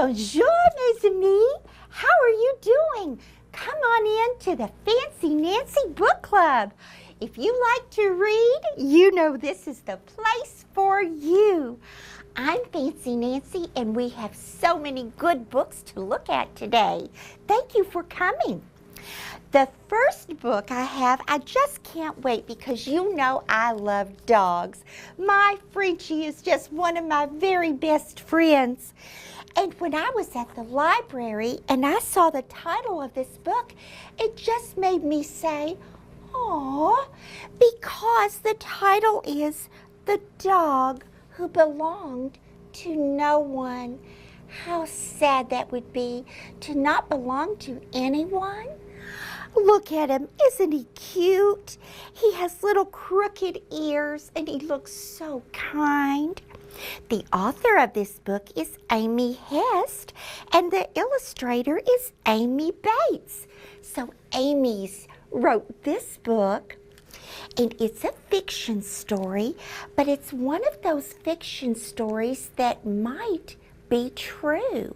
Bonjour, mes amis. How are you doing? Come on in to the Fancy Nancy Book Club. If you like to read, you know this is the place for you. I'm Fancy Nancy, and we have so many good books to look at today. Thank you for coming. The first book I have, I just can't wait because you know I love dogs. My Frenchie is just one of my very best friends. And when I was at the library and I saw the title of this book, it just made me say, "Aw," because the title is The Dog Who Belonged to No One. How sad that would be to not belong to anyone. Look at him, isn't he cute? He has little crooked ears and he looks so kind. The author of this book is Amy Hest and the illustrator is Amy Bates. So Amy's wrote this book, and it's a fiction story, but it's one of those fiction stories that might be true.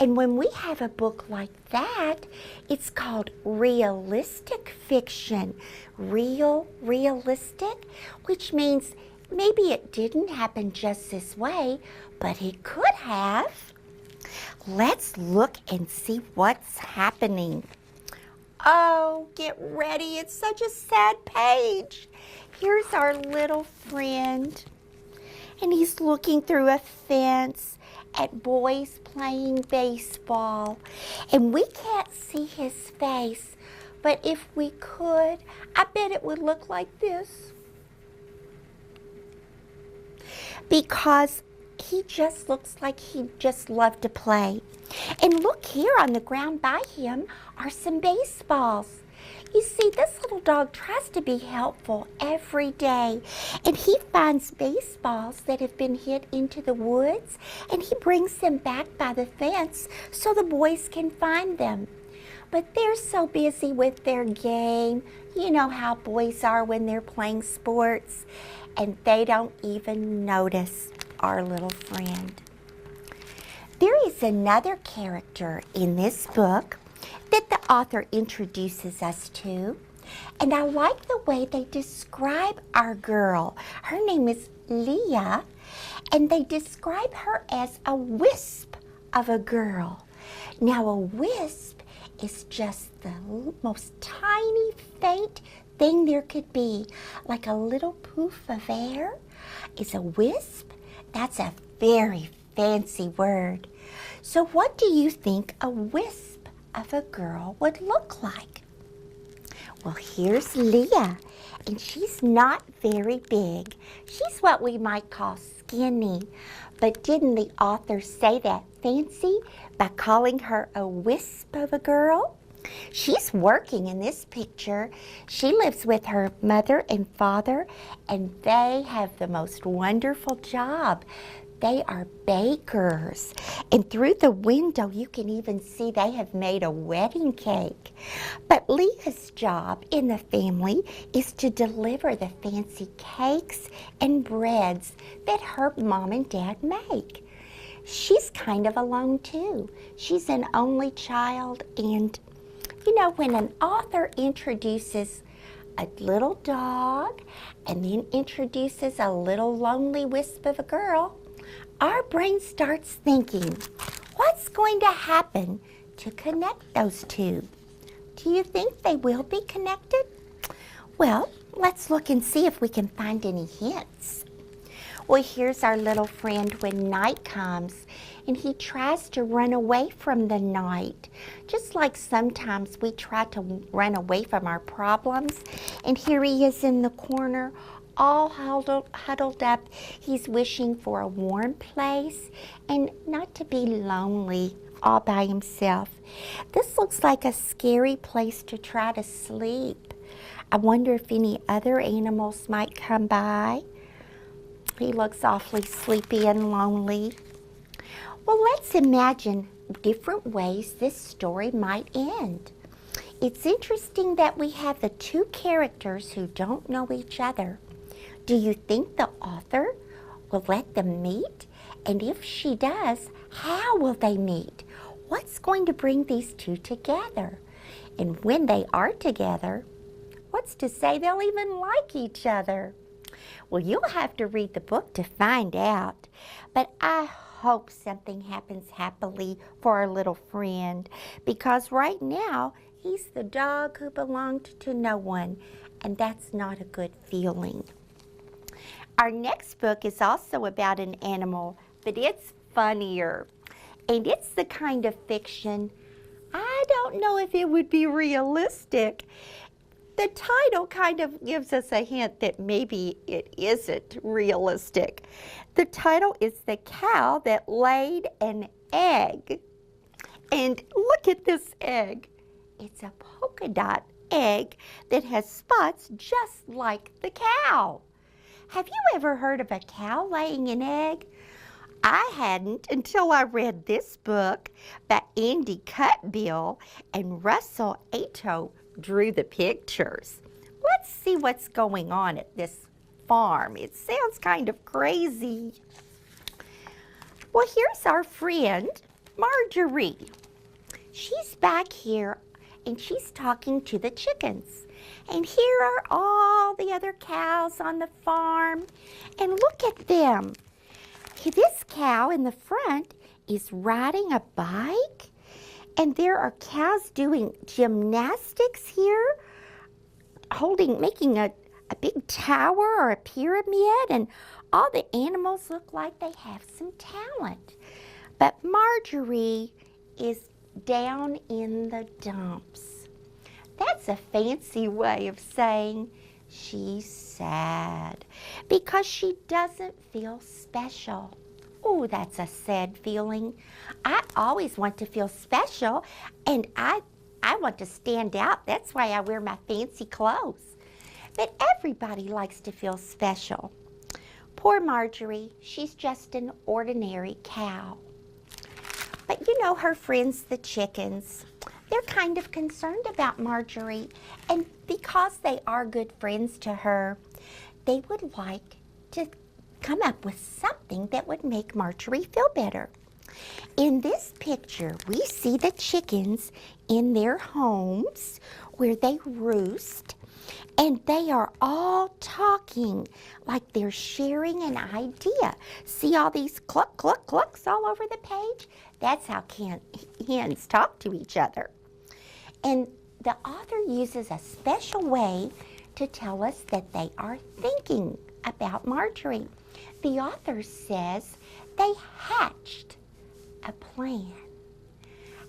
And when we have a book like that, it's called realistic fiction. Realistic, which means maybe it didn't happen just this way, but it could have. Let's look and see what's happening. Oh, get ready. It's such a sad page. Here's our little friend, and he's looking through a fence at boys playing baseball, and we can't see his face, but if we could, I bet it would look like this, because he just looks like he just loved to play. And look here, on the ground by him are some baseballs. You see, this little dog tries to be helpful every day, and he finds baseballs that have been hit into the woods, and he brings them back by the fence so the boys can find them. But they're so busy with their game. You know how boys are when they're playing sports, and they don't even notice our little friend. There is another character in this book that the author introduces us to, and I like the way they describe our girl. Her name is Leah, and they describe her as a wisp of a girl. Now, a wisp is just the most tiny, faint thing there could be, like a little poof of air. Is a wisp? That's a very fancy word. So what do you think a wisp of a girl would look like? Well, here's Leah, and she's not very big. She's what we might call skinny. But didn't the author say that fancy by calling her a wisp of a girl? She's working in this picture. She lives with her mother and father, and they have the most wonderful job. They are bakers, and through the window you can even see they have made a wedding cake. But Leah's job in the family is to deliver the fancy cakes and breads that her mom and dad make. She's kind of alone too. She's an only child, and you know, when an author introduces a little dog and then introduces a little lonely wisp of a girl, our brain starts thinking, what's going to happen to connect those two? Do you think they will be connected? Well, let's look and see if we can find any hints. Well, here's our little friend when night comes, and he tries to run away from the night, just like sometimes we try to run away from our problems. And here he is in the corner, all huddled up. He's wishing for a warm place and not to be lonely all by himself. This looks like a scary place to try to sleep. I wonder if any other animals might come by. He looks awfully sleepy and lonely. Well, let's imagine different ways this story might end. It's interesting that we have the two characters who don't know each other. Do you think the author will let them meet And if she does, how will they meet? What's going to bring these two together? And when they are together, what's to say they'll even like each other? Well, you'll have to read the book to find out. But I hope something happens happily for our little friend, because right now he's the dog who belonged to no one, and that's not a good feeling. Our next book is also about an animal, but it's funnier. And it's the kind of fiction I don't know if it would be realistic. The title kind of gives us a hint that maybe it isn't realistic. The title is The Cow That Laid an Egg. And look at this egg. It's a polka dot egg that has spots just like the cow. Have you ever heard of a cow laying an egg? I hadn't until I read this book by Andy Cutbill, and Russell Ato drew the pictures. Let's see what's going on at this farm. It sounds kind of crazy. Well, here's our friend, Marjorie. She's back here and she's talking to the chickens. And here are all the other cows on the farm. And look at them. This cow in the front is riding a bike. And there are cows doing gymnastics here, making a big tower or a pyramid. And all the animals look like they have some talent. But Marjorie is down in the dumps. That's a fancy way of saying she's sad because she doesn't feel special. Oh, that's a sad feeling. I always want to feel special, and I want to stand out. That's why I wear my fancy clothes. But everybody likes to feel special. Poor Marjorie, she's just an ordinary cow. But you know, her friends, the chickens, they're kind of concerned about Marjorie, and because they are good friends to her, they would like to come up with something that would make Marjorie feel better. In this picture, we see the chickens in their homes where they roost, and they are all talking like they're sharing an idea. See all these cluck, cluck, clucks all over the page? That's how hens talk to each other. And the author uses a special way to tell us that they are thinking about Marjorie. The author says they hatched a plan.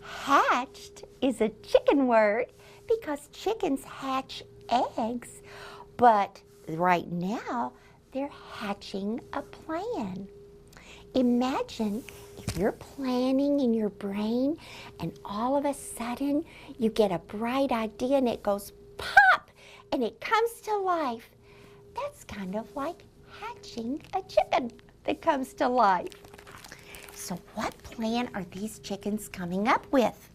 Hatched is a chicken word because chickens hatch eggs, but right now they're hatching a plan. Imagine if you're planning in your brain and all of a sudden you get a bright idea and it goes pop and it comes to life. That's kind of like hatching a chicken that comes to life. So what plan are these chickens coming up with?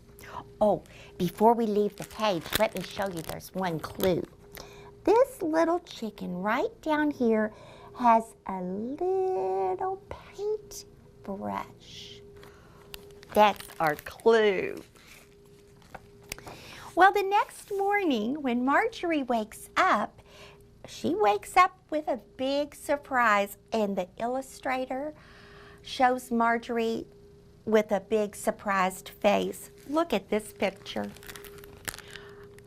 Oh, before we leave the page, let me show you there's one clue. This little chicken right down here has a little paint brush. That's our clue. Well, the next morning when Marjorie wakes up, she wakes up with a big surprise, and the illustrator shows Marjorie with a big surprised face. Look at this picture.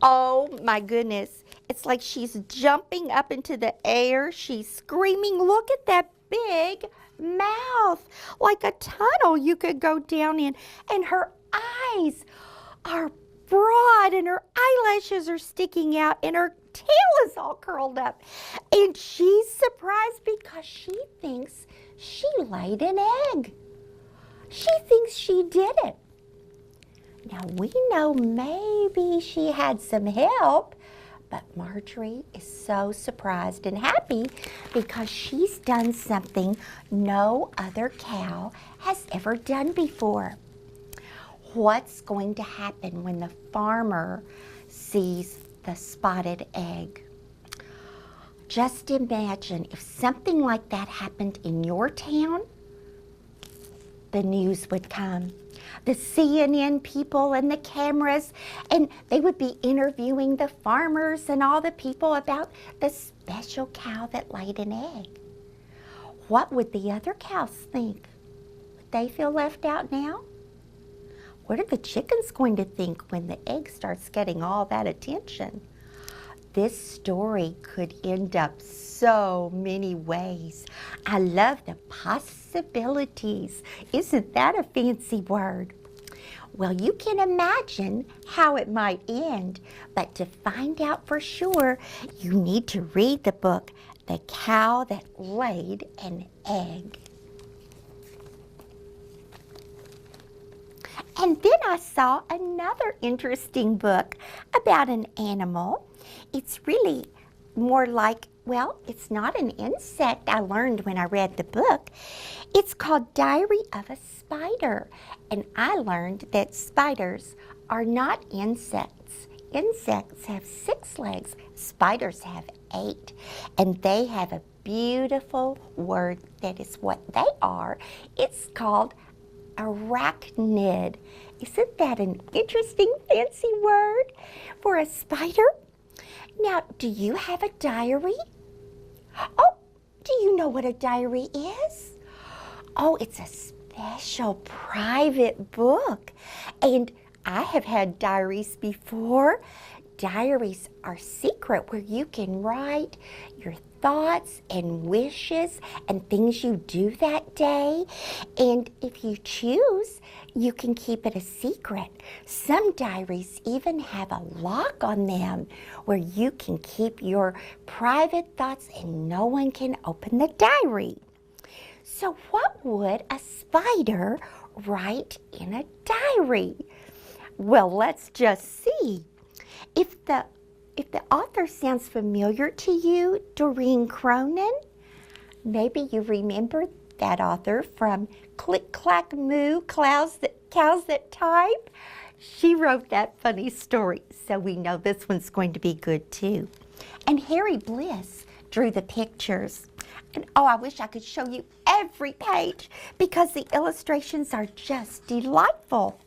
Oh my goodness. It's like she's jumping up into the air. She's screaming. Look at that big mouth, like a tunnel you could go down in. And her eyes are broad and her eyelashes are sticking out and her tail is all curled up. And she's surprised because she thinks she laid an egg. She thinks she did it. Now we know maybe she had some help, but Marjorie is so surprised and happy because she's done something no other cow has ever done before. What's going to happen when the farmer sees the spotted egg? Just imagine if something like that happened in your town. the news would come. The CNN people and the cameras, and they would be interviewing the farmers and all the people about the special cow that laid an egg. What would the other cows think? Would they feel left out now? What are the chickens going to think when the egg starts getting all that attention? This story could end up so many ways. I love the possibilities. Isn't that a fancy word? Well, you can imagine how it might end, but to find out for sure, you need to read the book, The Cow That Laid an Egg. And then I saw another interesting book about an animal. It's really more like, well, it's not an insect, I learned when I read the book. It's called Diary of a Spider. And I learned that spiders are not insects. Insects have 6 legs. Spiders have 8. And they have a beautiful word that is what they are. It's called arachnid. Isn't that an interesting, fancy word for a spider? Now, do you have a diary? Oh, do you know what a diary is? Oh, it's a special private book. And I have had diaries before. Diaries are secret where you can write your thoughts and wishes and things you do that day. And if you choose, you can keep it a secret. Some diaries even have a lock on them where you can keep your private thoughts and no one can open the diary. So what would a spider write in a diary? Well, let's just see. If the author sounds familiar to you, Doreen Cronin, maybe you remember that author from Click Clack Moo, Cows That Type. She wrote that funny story, so we know this one's going to be good too. And Harry Bliss drew the pictures. And oh, I wish I could show you every page because the illustrations are just delightful.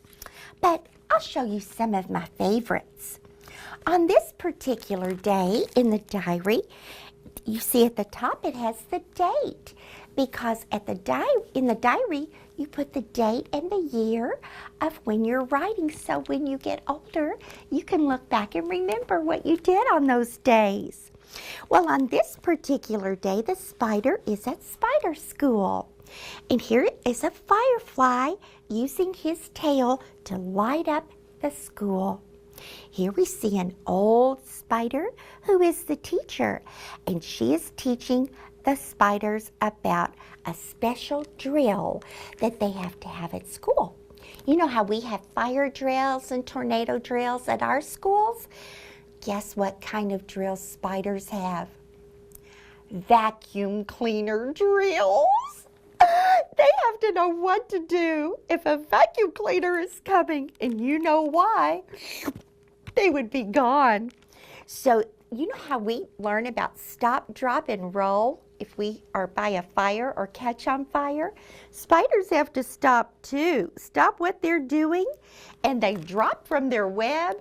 But I'll show you some of my favorites. On this particular day in the diary, you see at the top it has the date because in the diary you put the date and the year of when you're writing, so when you get older you can look back and remember what you did on those days. Well, on this particular day the spider is at spider school, and here is a firefly using his tail to light up the school. Here we see an old spider who is the teacher, and she is teaching the spiders about a special drill that they have to have at school. You know how we have fire drills and tornado drills at our schools? Guess what kind of drills spiders have? Vacuum cleaner drills. They have to know what to do if a vacuum cleaner is coming, and you know why. They would be gone. So you know how we learn about stop, drop, and roll if we are by a fire or catch on fire? Spiders have to stop too. Stop what they're doing, and they drop from their web,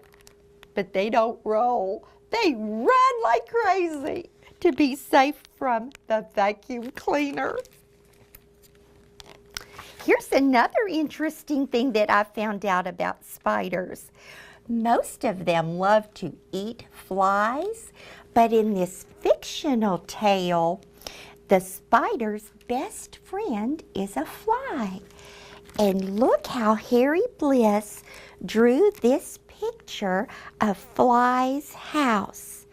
but they don't roll. They run like crazy to be safe from the vacuum cleaner. Here's another interesting thing that I found out about spiders. Most of them love to eat flies, but in this fictional tale, the spider's best friend is a fly. And look how Harry Bliss drew this picture of Fly's house.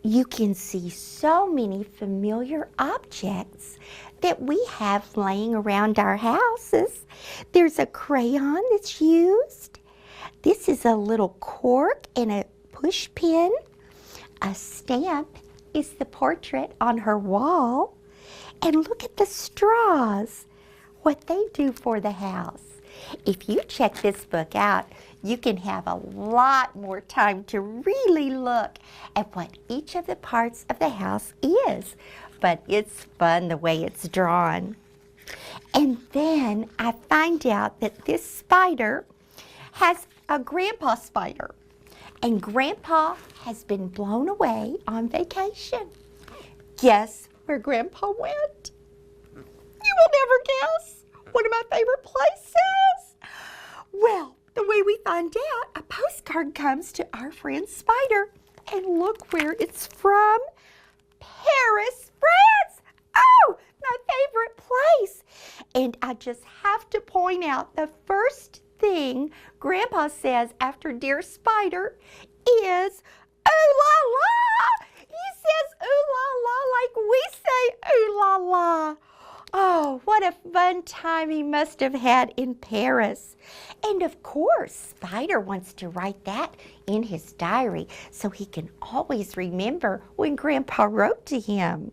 You can see so many familiar objects that we have laying around our houses. There's a crayon that's used. This is a little cork and a push pin. A stamp is the portrait on her wall. And look at the straws, what they do for the house. If you check this book out, you can have a lot more time to really look at what each of the parts of the house is. But it's fun the way it's drawn. And then I find out that this spider has a grandpa spider. And Grandpa has been blown away on vacation. Guess where Grandpa went? You will never guess. One of my favorite places. Well, the way we find out, a postcard comes to our friend Spider. And look where it's from. Paris, France. Oh, my favorite place. And I just have to point out the first thing Grandpa says after Dear Spider is, ooh la la. He says ooh la la like we say ooh la la. Oh, what a fun time he must have had in Paris. And of course, Spider wants to write that in his diary so he can always remember when Grandpa wrote to him.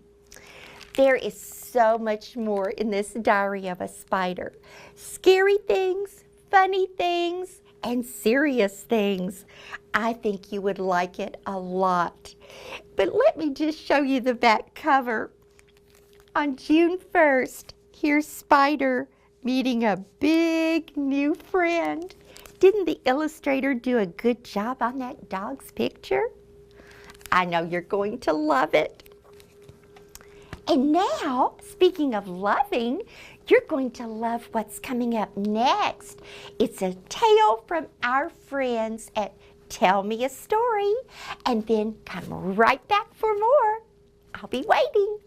There is so much more in this diary of a spider. Scary things, funny things, and serious things. I think you would like it a lot. But let me just show you the back cover. On June 1st, here's Spider meeting a big new friend. Didn't the illustrator do a good job on that dog's picture? I know you're going to love it. And now, speaking of loving, you're going to love what's coming up next. It's a tale from our friends at Tell Me a Story, and then come right back for more. I'll be waiting.